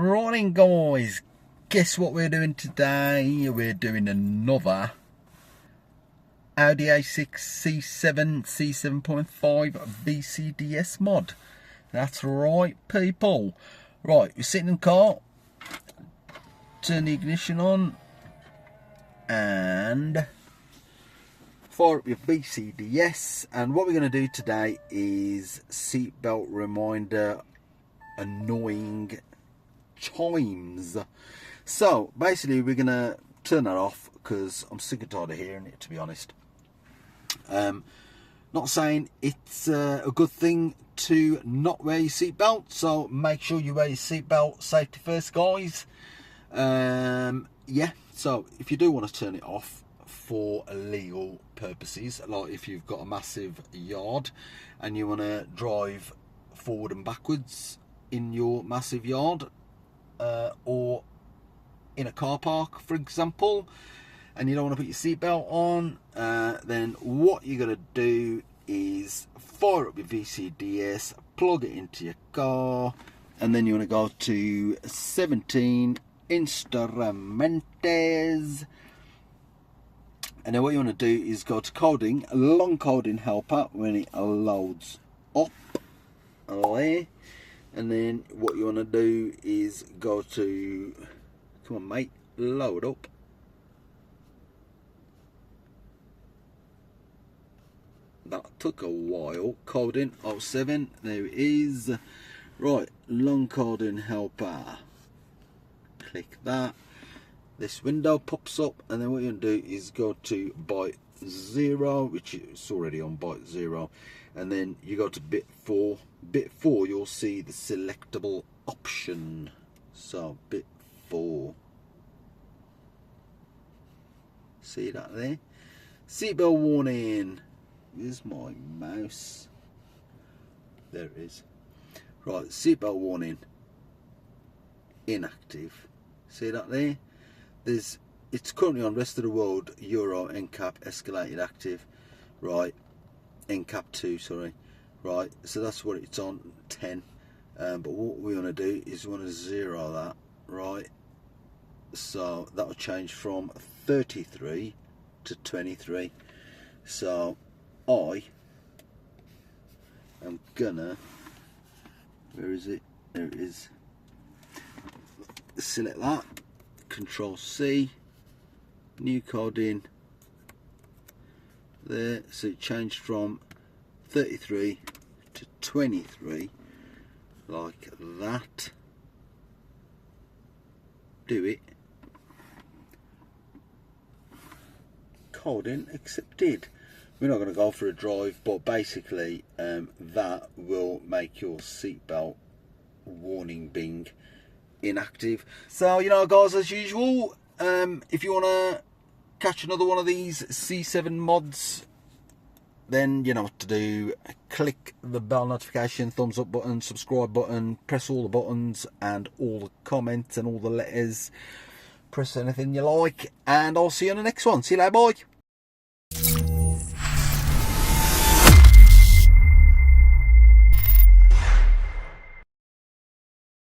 Morning guys, guess what we're doing today? We're doing another Audi A6 C7.5 VCDS mod. That's right people. Right, we're sitting in the car, turn the ignition on and fire up your VCDS, and what we're going to do today is seatbelt reminder annoying chimes. So basically we're going to turn that off because I'm sick and tired of hearing it, to be honest. Not saying it's a good thing to not wear your seatbelt, so make sure you wear your seatbelt. Safety first guys. Yeah, so if you do want to turn it off for legal purposes, like if you've got a massive yard and you want to drive forward and backwards in your massive yard, or in a car park for example, and you don't want to put your seatbelt on, then what you're going to do is fire up your VCDS, plug it into your car, and then you want to go to 17 Instrumentos, and then what you want to do is go to coding, long coding helper when it loads up there. And then what you want to do is go to, come on mate, load up. That took a while. Coding 07, there it is. Right, long coding helper. Click that. This window pops up, and then what you're going to do is go to byte 0, which is already on byte 0, and then you go to bit 4. Bit 4, you'll see the selectable option. So bit 4, see that there? Seatbelt warning. Here's my mouse. There it is. Right, seatbelt warning inactive. See that there? It's currently on rest of the world, Euro, NCAP, escalated active. Right, NCAP 2, sorry. Right, so that's what it's on, 10. But what we want to do is we want to 0 that, right? So that'll change from 33 to 23. So I am gonna, where is it? There it is. Select that, Control C, new coding there. So it changed from 33 to 23, like that. Do it. Coding accepted. We're not going to go for a drive, but basically that will make your seatbelt warning bing inactive. So you know guys, as usual, if you want to catch another one of these C7 mods, then you know what to do. Click the bell notification, thumbs up button, subscribe button, press all the buttons and all the comments and all the letters. Press anything you like, and I'll see you on the next one. See you later, bye.